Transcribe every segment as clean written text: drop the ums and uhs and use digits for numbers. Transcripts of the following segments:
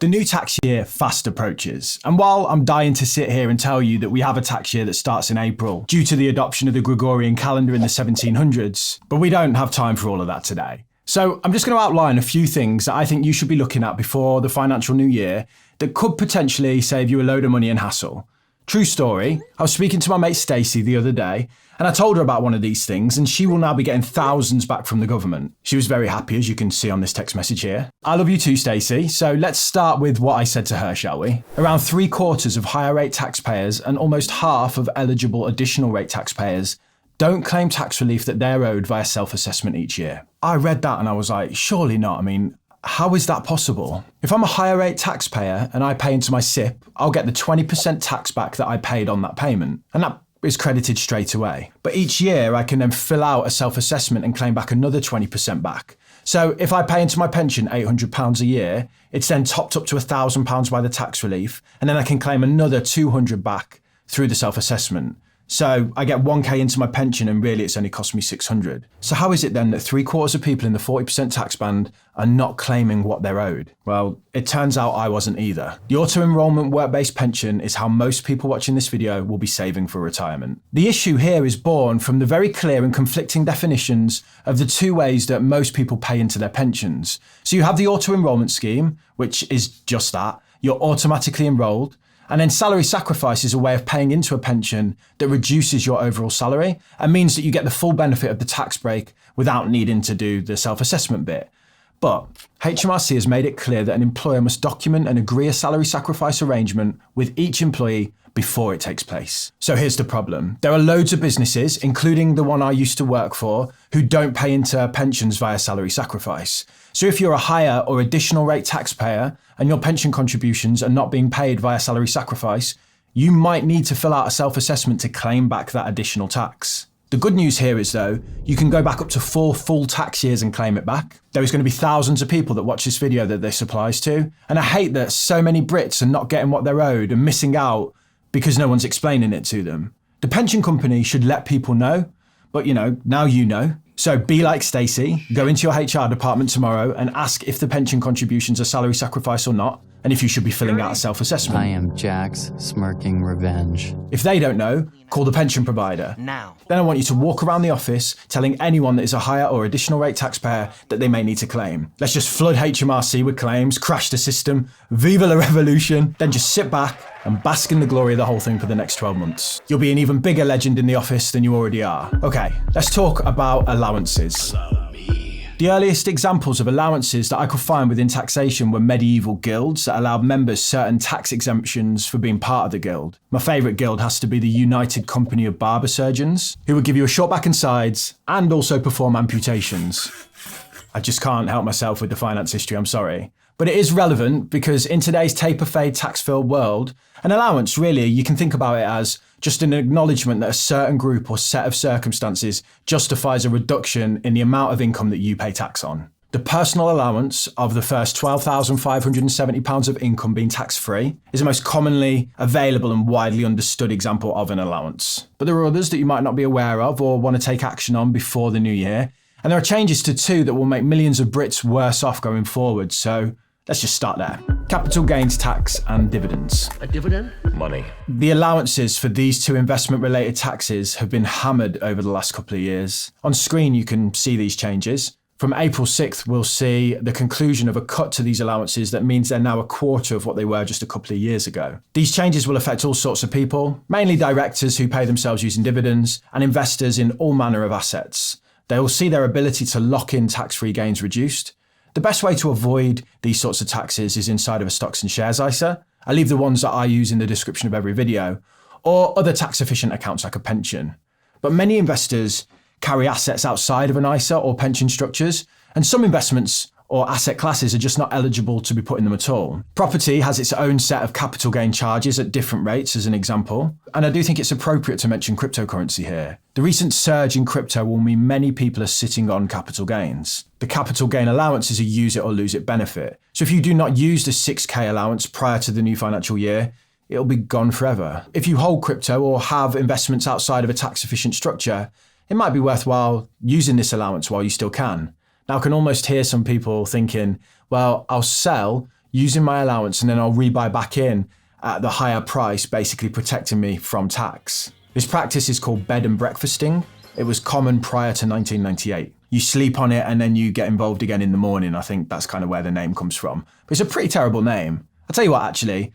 The new tax year fast approaches, and while I'm dying to sit here and tell you that we have a tax year that starts in April due to the adoption of the Gregorian calendar in the 1700s, but we don't have time for all of that today. So I'm just going to outline a few things that I think you should be looking at before the financial new year that could potentially save you a load of money and hassle. True story, I was speaking to my mate Stacey the other day, and I told her about one of these things, and she will now be getting thousands back from the government. She was very happy, as you can see on this text message here. I love you too, Stacey. So let's start with what I said to her, shall we? Around 3/4 of higher rate taxpayers and almost half of eligible additional rate taxpayers don't claim tax relief that they're owed via self-assessment each year. I read that and I was like, surely not. I mean, how is that possible? If I'm a higher rate taxpayer and I pay into my SIP, I'll get the 20% tax back that I paid on that payment. And that is credited straight away. But each year I can then fill out a self-assessment and claim back another 20% back. So if I pay into my pension £800 a year, it's then topped up to £1,000 by the tax relief, and then I can claim another 200 back through the self-assessment. So I get 1k into my pension and really it's only cost me 600. So how is it then that 3/4 of people in the 40% tax band are not claiming what they're owed? Well, it turns out I wasn't either. The auto-enrollment work-based pension is how most people watching this video will be saving for retirement. The issue here is born from the very clear and conflicting definitions of the two ways that most people pay into their pensions. So you have the auto-enrollment scheme, which is just that. You're automatically enrolled. And then salary sacrifice is a way of paying into a pension that reduces your overall salary and means that you get the full benefit of the tax break without needing to do the self-assessment bit. But HMRC has made it clear that an employer must document and agree a salary sacrifice arrangement with each employee before it takes place. So here's the problem. There are loads of businesses, including the one I used to work for, who don't pay into pensions via salary sacrifice. So if you're a higher or additional rate taxpayer and your pension contributions are not being paid via salary sacrifice, you might need to fill out a self-assessment to claim back that additional tax. The good news here is though, you can go back up to 4 full tax years and claim it back. There is going to be thousands of people that watch this video that this applies to. And I hate that so many Brits are not getting what they're owed and missing out because no one's explaining it to them. The pension company should let people know, but now you know. So be like Stacey, go into your HR department tomorrow and ask if the pension contributions are salary sacrifice or not, and if you should be filling out a self-assessment. I am Jack's smirking revenge. If they don't know, call the pension provider. Now. Then I want you to walk around the office telling anyone that is a higher or additional rate taxpayer that they may need to claim. Let's just flood HMRC with claims, crash the system, viva la revolution, then just sit back and bask in the glory of the whole thing for the next 12 months. You'll be an even bigger legend in the office than you already are. Okay, let's talk about allowances. The earliest examples of allowances that I could find within taxation were medieval guilds that allowed members certain tax exemptions for being part of the guild. My favourite guild has to be the United Company of Barber Surgeons, who would give you a short back and sides and also perform amputations. I just can't help myself with the finance history, I'm sorry. But it is relevant because in today's taper-fade tax-filled world, an allowance really, you can think about it as just an acknowledgement that a certain group or set of circumstances justifies a reduction in the amount of income that you pay tax on. The personal allowance of the first £12,570 of income being tax-free is the most commonly available and widely understood example of an allowance. But there are others that you might not be aware of or want to take action on before the new year. And there are changes to two that will make millions of Brits worse off going forward. So let's just start there. Capital gains tax and dividends. A dividend? Money. The allowances for these two investment-related taxes have been hammered over the last couple of years. On screen, you can see these changes. From April 6th, we'll see the conclusion of a cut to these allowances that means they're now a quarter of what they were just a couple of years ago. These changes will affect all sorts of people, mainly directors who pay themselves using dividends and investors in all manner of assets. They will see their ability to lock in tax-free gains reduced. The best way to avoid these sorts of taxes is inside of a stocks and shares ISA. I leave the ones that I use in the description of every video, or other tax-efficient accounts like a pension. But many investors carry assets outside of an ISA or pension structures, and some investments or asset classes are just not eligible to be put in them at all. Property has its own set of capital gain charges at different rates, as an example, and I do think it's appropriate to mention cryptocurrency here. The recent surge in crypto will mean many people are sitting on capital gains. The capital gain allowance is a use it or lose it benefit. So if you do not use the 6k allowance prior to the new financial year, it'll be gone forever. If you hold crypto or have investments outside of a tax-efficient structure, it might be worthwhile using this allowance while you still can. Now I can almost hear some people thinking, well, I'll sell, using my allowance, and then I'll rebuy back in at the higher price, basically protecting me from tax. This practice is called bed and breakfasting. It was common prior to 1998. You sleep on it and then you get involved again in the morning. I think that's kind of where the name comes from. But it's a pretty terrible name. I'll tell you what, actually,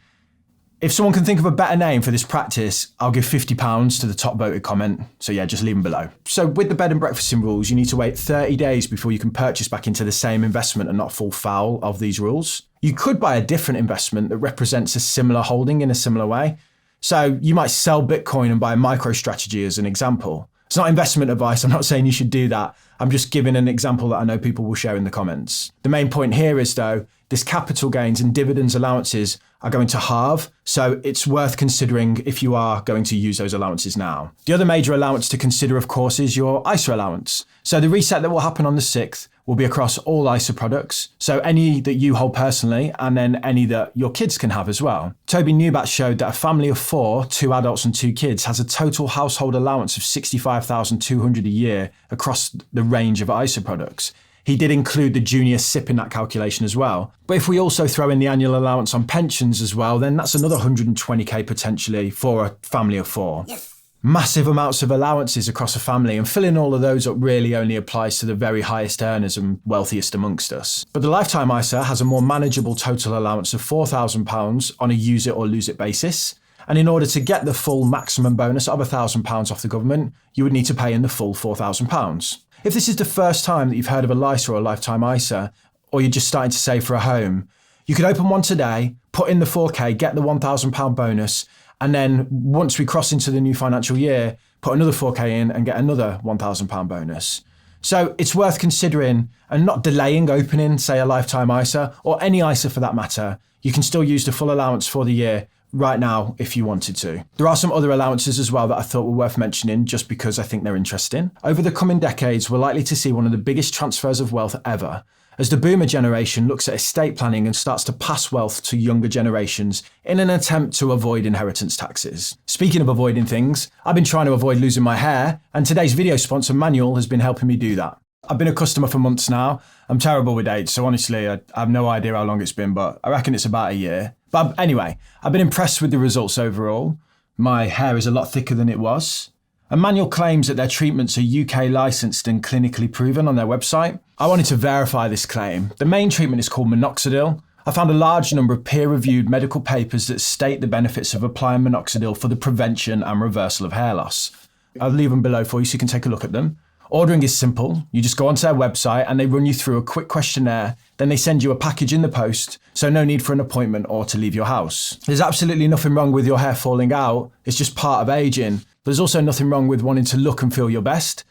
if someone can think of a better name for this practice, I'll give £50 to the top voted comment. So yeah, just leave them below. So with the bed and breakfasting rules, you need to wait 30 days before you can purchase back into the same investment and not fall foul of these rules. You could buy a different investment that represents a similar holding in a similar way. So you might sell Bitcoin and buy a MicroStrategy as an example. It's not investment advice. I'm not saying you should do that. I'm just giving an example that I know people will share in the comments. The main point here is, though, this capital gains and dividends allowances are going to halve, so it's worth considering if you are going to use those allowances now. The other major allowance to consider, of course, is your ISA allowance. So the reset that will happen on the 6th will be across all ISA products, so any that you hold personally and then any that your kids can have as well. Toby Newbat showed that a family of 4, 2 adults and 2 kids, has a total household allowance of $65,200 a year across the range of ISA products. He did include the junior SIP in that calculation as well. But if we also throw in the annual allowance on pensions as well, then that's another 120k potentially for a family of 4. Yes. Massive amounts of allowances across a family, and filling all of those up really only applies to the very highest earners and wealthiest amongst us. But the Lifetime ISA has a more manageable total allowance of £4,000 on a use it or lose it basis. And in order to get the full maximum bonus of £1,000 off the government, you would need to pay in the full £4,000. If this is the first time that you've heard of a LISA or a Lifetime ISA, or you're just starting to save for a home, you could open one today, put in the 4K, get the £1,000 bonus, and then once we cross into the new financial year, put another 4K in and get another £1,000 bonus. So it's worth considering and not delaying opening, say, a Lifetime ISA, or any ISA for that matter. You can still use the full allowance for the year right now if you wanted to. There are some other allowances as well that I thought were worth mentioning just because I think they're interesting. Over the coming decades, we're likely to see one of the biggest transfers of wealth ever, as the boomer generation looks at estate planning and starts to pass wealth to younger generations in an attempt to avoid inheritance taxes. Speaking of avoiding things, I've been trying to avoid losing my hair, and today's video sponsor Manual has been helping me do that. I've been a customer for months now. I'm terrible with dates, so honestly, I have no idea how long it's been, but I reckon it's about a year. But anyway, I've been impressed with the results overall. My hair is a lot thicker than it was. And Manual claims that their treatments are UK licensed and clinically proven on their website. I wanted to verify this claim. The main treatment is called minoxidil. I found a large number of peer-reviewed medical papers that state the benefits of applying minoxidil for the prevention and reversal of hair loss. I'll leave them below for you so you can take a look at them. Ordering is simple. You just go onto their website and they run you through a quick questionnaire. Then they send you a package in the post, so no need for an appointment or to leave your house. There's absolutely nothing wrong with your hair falling out. It's just part of aging. There's also nothing wrong with wanting to look and feel your best.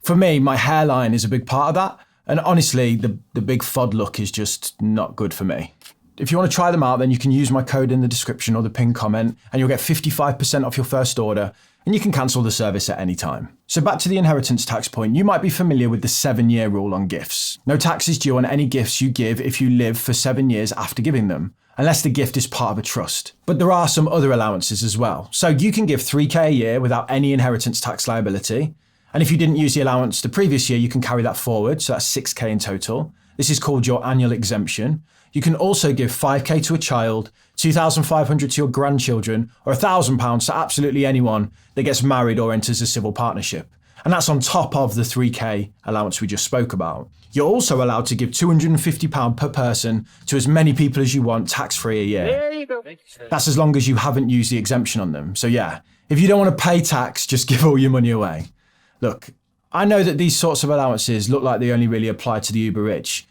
For me, my hairline is a big part of that. And honestly, the big FOD look is just not good for me. If you want to try them out, then you can use my code in the description or the pinned comment, and you'll get 55% off your first order. And you can cancel the service at any time. So back to the inheritance tax point, you might be familiar with the 7-year rule on gifts. No tax is due on any gifts you give if you live for 7 years after giving them, unless the gift is part of a trust. But there are some other allowances as well. So you can give 3K a year without any inheritance tax liability. And if you didn't use the allowance the previous year, you can carry that forward. So that's 6K in total. This is called your annual exemption. You can also give 5K to a child, 2,500 to your grandchildren, or £1,000 to absolutely anyone that gets married or enters a civil partnership. And that's on top of the 3K allowance we just spoke about. You're also allowed to give £250 per person to as many people as you want, tax-free a year. There you go. That's as long as you haven't used the exemption on them. So yeah, if you don't want to pay tax, just give all your money away. Look, I know that these sorts of allowances look like they only really apply to the uber rich,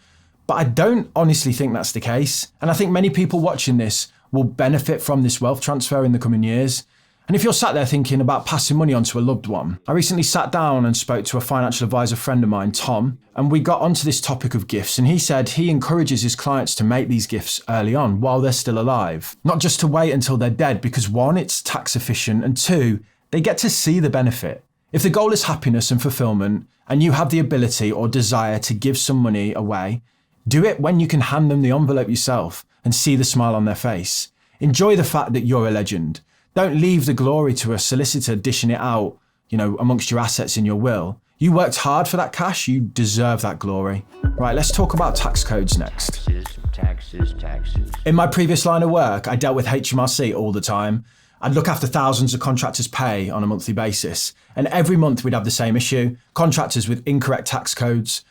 but I don't honestly think that's the case. And I think many people watching this will benefit from this wealth transfer in the coming years. And if you're sat there thinking about passing money on to a loved one, I recently sat down and spoke to a financial advisor friend of mine, Tom, and we got onto this topic of gifts. And he said he encourages his clients to make these gifts early on while they're still alive, not just to wait until they're dead, because 1, it's tax efficient, and 2, they get to see the benefit. If the goal is happiness and fulfillment, and you have the ability or desire to give some money away, do it when you can hand them the envelope yourself and see the smile on their face. Enjoy the fact that you're a legend. Don't leave the glory to a solicitor dishing it out, amongst your assets in your will. You worked hard for that cash, you deserve that glory. Right, let's talk about tax codes next. taxes. In my previous line of work, I dealt with HMRC all the time. I'd look after thousands of contractors' pay on a monthly basis. And every month we'd have the same issue, contractors with incorrect tax codes.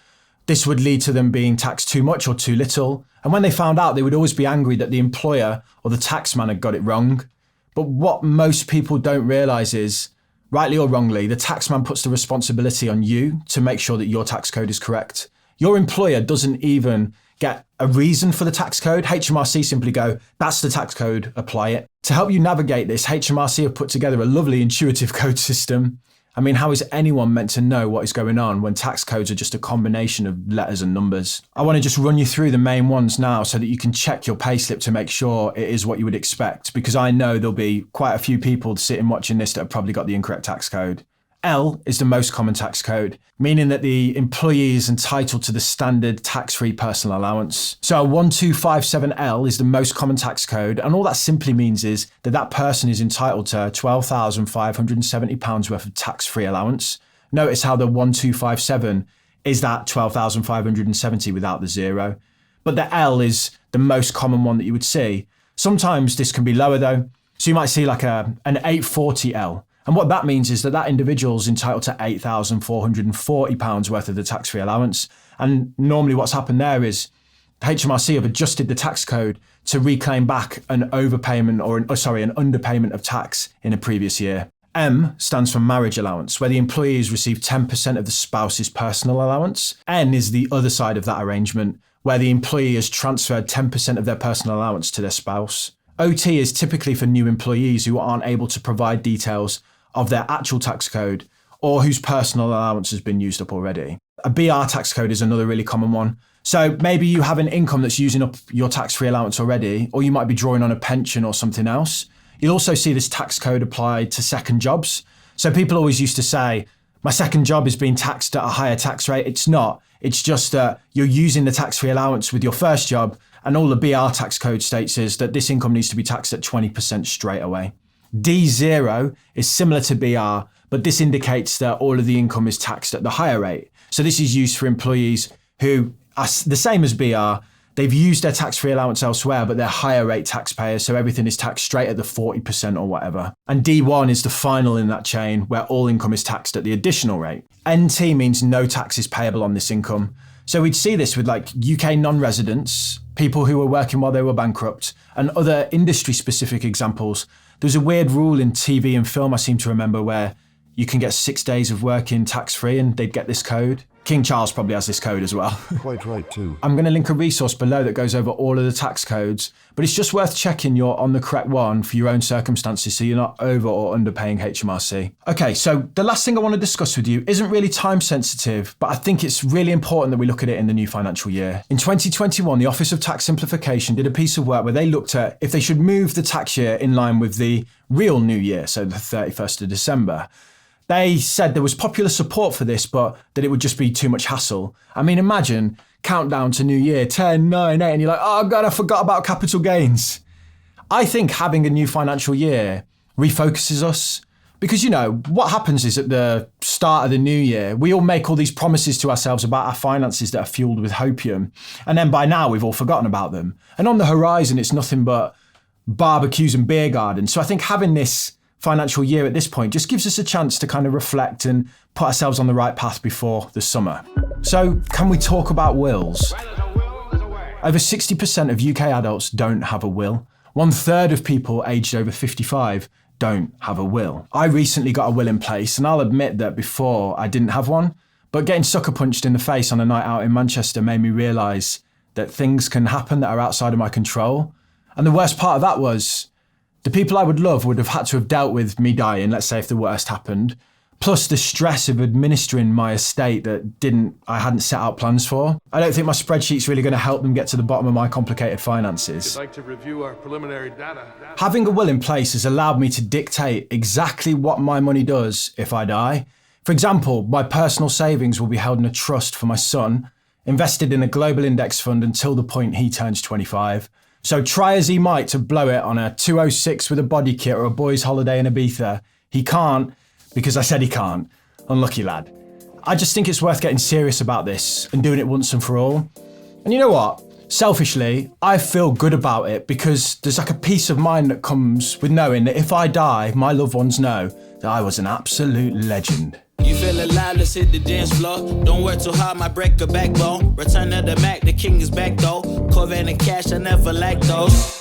This would lead to them being taxed too much or too little. And when they found out, they would always be angry that the employer or the taxman had got it wrong. But what most people don't realise is, rightly or wrongly, the taxman puts the responsibility on you to make sure that your tax code is correct. Your employer doesn't even get a reason for the tax code. HMRC simply go, that's the tax code, apply it. To help you navigate this, HMRC have put together a lovely intuitive code system. I mean, how is anyone meant to know what is going on when tax codes are just a combination of letters and numbers? I want to just run you through the main ones now so that you can check your payslip to make sure it is what you would expect, because I know there'll be quite a few people sitting watching this that have probably got the incorrect tax code. L is the most common tax code, meaning that the employee is entitled to the standard tax-free personal allowance. So 1257L is the most common tax code, and all that simply means is that that person is entitled to £12,570 worth of tax-free allowance. Notice how the 1257 is that 12,570 without the zero. But the L is the most common one that you would see. Sometimes this can be lower though. So you might see like an 840L. And what that means is that that individual is entitled to £8,440 worth of the tax-free allowance. And normally what's happened there is HMRC have adjusted the tax code to reclaim back an overpayment or an underpayment of tax in a previous year. M stands for marriage allowance, where the employees receive 10% of the spouse's personal allowance. N is the other side of that arrangement, where the employee has transferred 10% of their personal allowance to their spouse. OT is typically for new employees who aren't able to provide details of their actual tax code or whose personal allowance has been used up already. A BR tax code is another really common one. So maybe you have an income that's using up your tax-free allowance already, or you might be drawing on a pension or something else. You'll also see this tax code applied to second jobs. So people always used to say, my second job is being taxed at a higher tax rate. It's not. It's just that you're using the tax-free allowance with your first job, and all the BR tax code states is that this income needs to be taxed at 20% straight away. D0 is similar to BR, but this indicates that all of the income is taxed at the higher rate. So this is used for employees who are the same as BR. They've used their tax-free allowance elsewhere, but they're higher rate taxpayers, so everything is taxed straight at the 40% or whatever. And D1 is the final in that chain, where all income is taxed at the additional rate. NT means no tax is payable on this income. So we'd see this with like UK non-residents, people who were working while they were bankrupt, and other industry-specific examples. There's a weird rule in TV and film, I seem to remember, where you can get 6 days of working tax-free and they'd get this code. King Charles probably has this code as well. Quite right too. I'm going to link a resource below that goes over all of the tax codes, but it's just worth checking you're on the correct one for your own circumstances so you're not over or underpaying HMRC. Okay, so the last thing I want to discuss with you isn't really time sensitive, but I think it's really important that we look at it in the new financial year. In 2021, the Office of Tax Simplification did a piece of work where they looked at if they should move the tax year in line with the real new year, so the 31st of December. They said there was popular support for this, but that it would just be too much hassle. I mean, imagine countdown to New Year, 10, 9, 8, and you're like, oh God, I forgot about capital gains. I think having a new financial year refocuses us because, you know, what happens is at the start of the new year, we all make all these promises to ourselves about our finances that are fueled with hopium. And then by now we've all forgotten about them. And on the horizon, it's nothing but barbecues and beer gardens. So I think having this financial year at this point just gives us a chance to kind of reflect and put ourselves on the right path before the summer. So can we talk about wills? Over 60% of UK adults don't have a will. 1/3 of people aged over 55 don't have a will. I recently got a will in place, and I'll admit that before I didn't have one, but getting sucker punched in the face on a night out in Manchester made me realise that things can happen that are outside of my control. And the worst part of that was the people I would love would have had to have dealt with me dying, let's say if the worst happened, plus the stress of administering my estate that I hadn't set out plans for. I don't think my spreadsheet's really going to help them get to the bottom of my complicated finances. I'd like to review our preliminary data. Having a will in place has allowed me to dictate exactly what my money does if I die. For example, my personal savings will be held in a trust for my son, invested in a global index fund until the point he turns 25. So try as he might to blow it on a 206 with a body kit or a boys' holiday in Ibiza, he can't because I said he can't. Unlucky lad. I just think it's worth getting serious about this and doing it once and for all. And you know what? Selfishly, I feel good about it because there's like a peace of mind that comes with knowing that if I die, my loved ones know that I was an absolute legend. You feel alive, let's hit the dance floor. Don't work too hard, might break a backbone. Return of the Mac, the king is back though. Corvette and cash, I never lack those.